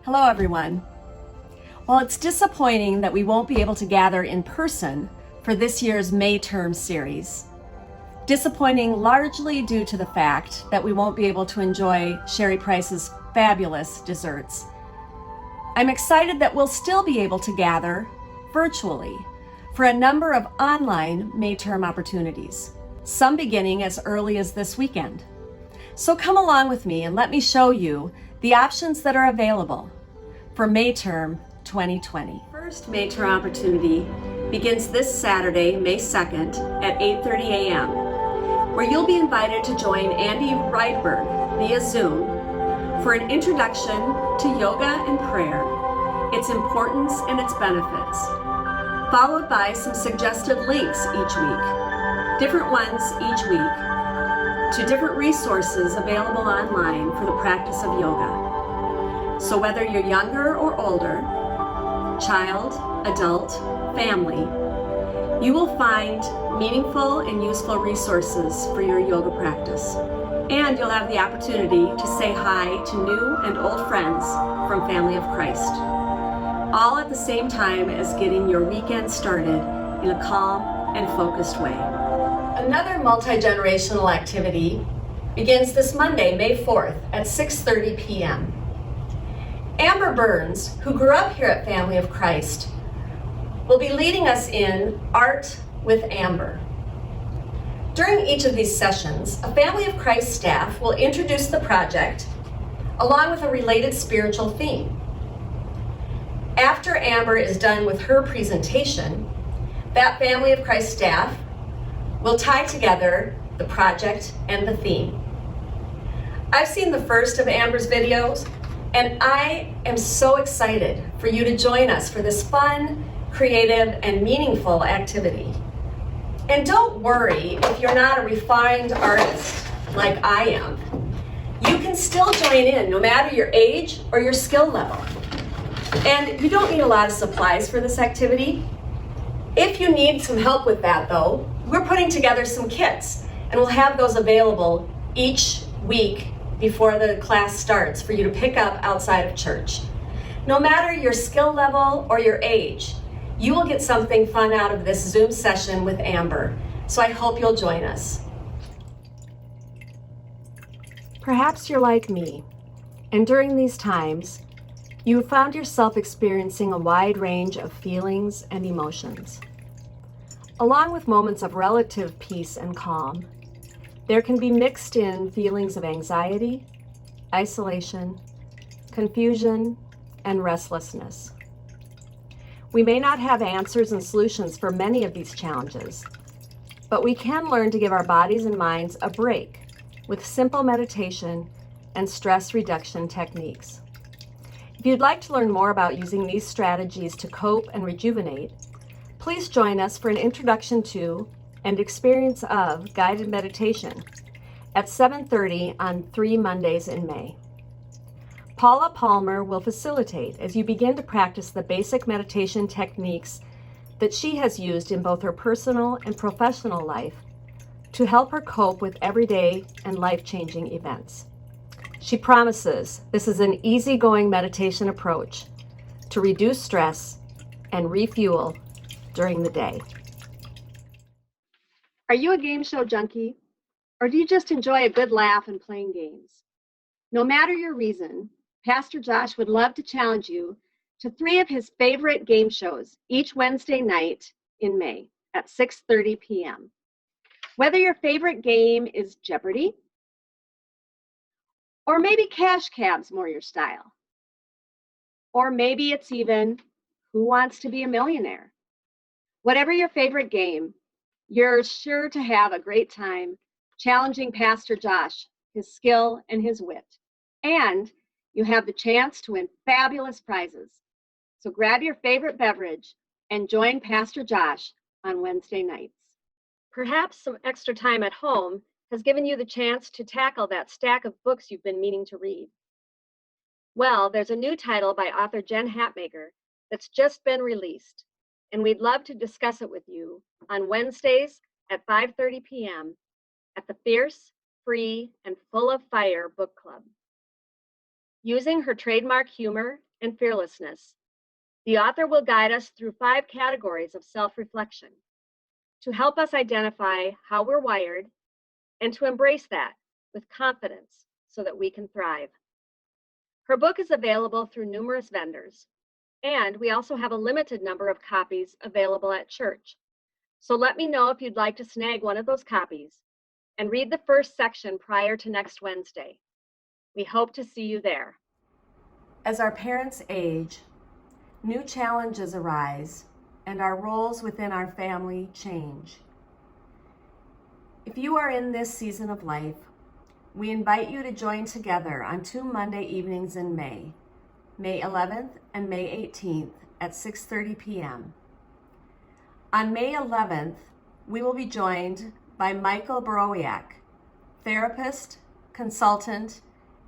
Hello, everyone. While it's disappointing that we won't be able to gather in person for this year's May term series, disappointing largely due to the fact that we won't be able to enjoy Sherry Price's fabulous desserts, I'm excited that we'll still be able to gather virtually for a number of online May term opportunities, some beginning as early as this weekend. So come along with me and let me show you the options that are available for May term 2020. First May term opportunity begins this Saturday, May 2nd at 8:30 a.m., where you'll be invited to join Andy Rydberg via Zoom for an introduction to yoga and prayer, its importance and its benefits, followed by some suggested links each week, different ones each week, to different resources available online for the practice of yoga. So whether you're younger or older, child, adult, family, you will find meaningful and useful resources for your yoga practice. And you'll have the opportunity to say hi to new and old friends from Family of Christ, all at the same time as getting your weekend started in a calm and focused way. Another multi-generational activity begins this Monday, May 4th at 6:30 p.m. Amber Burns, who grew up here at Family of Christ, will be leading us in Art with Amber. During each of these sessions, a Family of Christ staff will introduce the project along with a related spiritual theme. After Amber is done with her presentation, that Family of Christ staff will tie together the project and the theme. I've seen the first of Amber's videos, and I am so excited for you to join us for this fun, creative, and meaningful activity. And don't worry if you're not a refined artist like I am. You can still join in no matter your age or your skill level. And you don't need a lot of supplies for this activity. If you need some help with that though, we're putting together some kits and we'll have those available each week before the class starts for you to pick up outside of church. No matter your skill level or your age, you will get something fun out of this Zoom session with Amber. So I hope you'll join us. Perhaps you're like me, and during these times, you have found yourself experiencing a wide range of feelings and emotions. Along with moments of relative peace and calm, there can be mixed in feelings of anxiety, isolation, confusion, and restlessness. We may not have answers and solutions for many of these challenges, but we can learn to give our bodies and minds a break with simple meditation and stress reduction techniques. If you'd like to learn more about using these strategies to cope and rejuvenate, please join us for an introduction to and experience of guided meditation at 7:30 on 3 Mondays in May. Paula Palmer will facilitate as you begin to practice the basic meditation techniques that she has used in both her personal and professional life to help her cope with everyday and life-changing events. She promises this is an easygoing meditation approach to reduce stress and refuel during the day. Are you a game show junkie? Or do you just enjoy a good laugh and playing games? No matter your reason, Pastor Josh would love to challenge you to 3 of his favorite game shows each Wednesday night in May at 6:30 p.m. Whether your favorite game is Jeopardy, or maybe Cash Cab's more your style, or maybe it's even Who Wants to Be a Millionaire? Whatever your favorite game, you're sure to have a great time challenging Pastor Josh, his skill and his wit. And you have the chance to win fabulous prizes. So grab your favorite beverage and join Pastor Josh on Wednesday nights. Perhaps some extra time at home has given you the chance to tackle that stack of books you've been meaning to read. Well, there's a new title by author Jen Hatmaker that's just been released, and we'd love to discuss it with you on Wednesdays at 5:30 p.m. at the Fierce, Free, and Full of Fire Book Club. Using her trademark humor and fearlessness. The author will guide us through 5 categories of self-reflection to help us identify how we're wired and to embrace that with confidence so that we can thrive. Her book is available through numerous vendors, and we also have a limited number of copies available at church. So let me know if you'd like to snag one of those copies and read the first section prior to next Wednesday. We hope to see you there. As our parents age, new challenges arise and our roles within our family change. If you are in this season of life, we invite you to join together on 2 Monday evenings in May 11th and May 18th at 6:30 p.m. On May 11th, we will be joined by Michael Borowiak, therapist, consultant,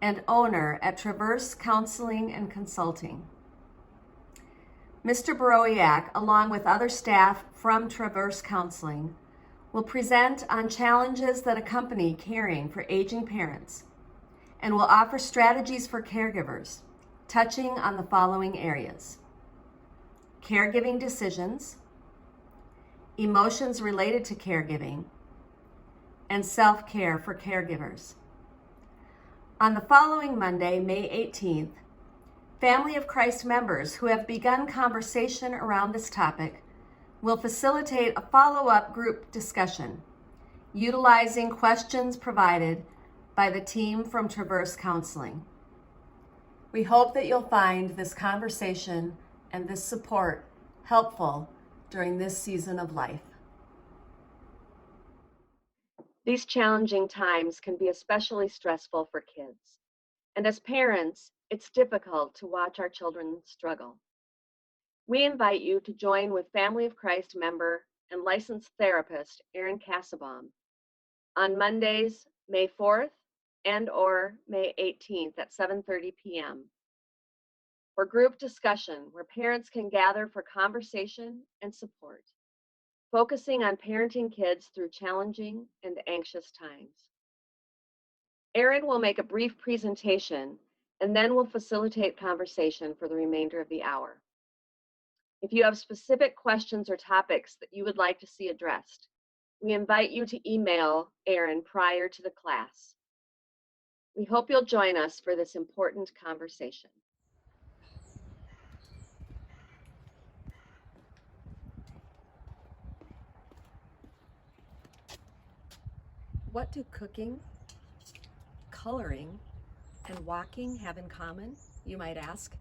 and owner at Traverse Counseling and Consulting. Mr. Borowiak, along with other staff from Traverse Counseling, will present on challenges that accompany caring for aging parents and will offer strategies for caregivers, touching on the following areas: caregiving decisions, emotions related to caregiving, and self-care for caregivers. On the following Monday, May 18th, Family of Christ members who have begun conversation around this topic will facilitate a follow-up group discussion, utilizing questions provided by the team from Traverse Counseling. We hope that you'll find this conversation and this support helpful during this season of life. These challenging times can be especially stressful for kids, and as parents, it's difficult to watch our children struggle. We invite you to join with Family of Christ member and licensed therapist Erin Kassabaum on Mondays, May 4th and or May 18th at 7:30 p.m. for group discussion where parents can gather for conversation and support, focusing on parenting kids through challenging and anxious times. Erin will make a brief presentation and then will facilitate conversation for the remainder of the hour. If you have specific questions or topics that you would like to see addressed, we invite you to email Erin prior to the class. We hope you'll join us for this important conversation. What do cooking, coloring, and walking have in common, you might ask?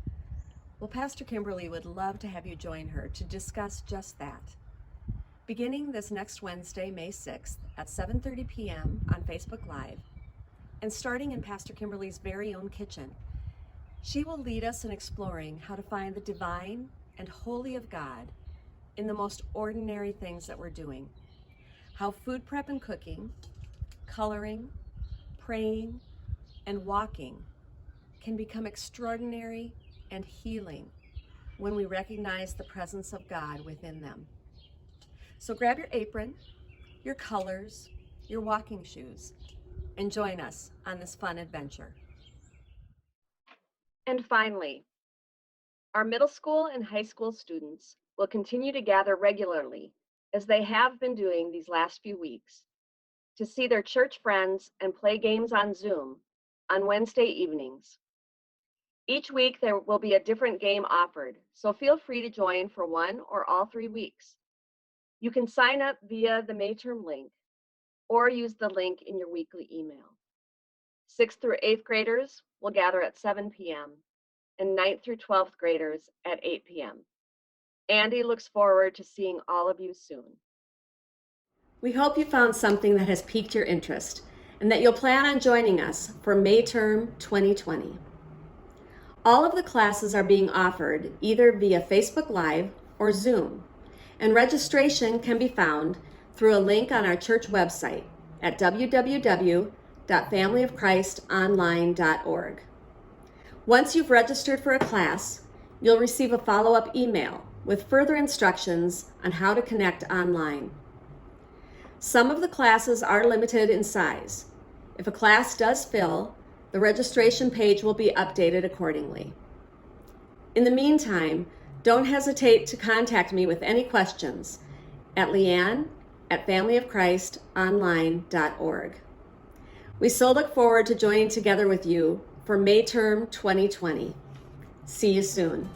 Well, Pastor Kimberly would love to have you join her to discuss just that. Beginning this next Wednesday, May 6th at 7:30 p.m. on Facebook Live, and starting in Pastor Kimberly's very own kitchen, she will lead us in exploring how to find the divine and holy of God in the most ordinary things that we're doing. How food prep and cooking, coloring, praying, and walking can become extraordinary and healing when we recognize the presence of God within them. So grab your apron, your colors, your walking shoes, and join us on this fun adventure. And finally, our middle school and high school students will continue to gather regularly, as they have been doing these last few weeks, to see their church friends and play games on Zoom on Wednesday evenings. Each week there will be a different game offered, so feel free to join for one or all 3 weeks. You can sign up via the May term link or use the link in your weekly email. 6th through 8th graders will gather at 7 p.m. and 9th through 12th graders at 8 p.m. Andy looks forward to seeing all of you soon. We hope you found something that has piqued your interest and that you'll plan on joining us for May term 2020. All of the classes are being offered either via Facebook Live or Zoom, and registration can be found through a link on our church website at www.familyofchristonline.org. Once you've registered for a class, you'll receive a follow-up email with further instructions on how to connect online. Some of the classes are limited in size. If a class does fill, the registration page will be updated accordingly. In the meantime, don't hesitate to contact me with any questions at leanne@familyofchristonline.org. We so look forward to joining together with you for May Term 2020. See you soon.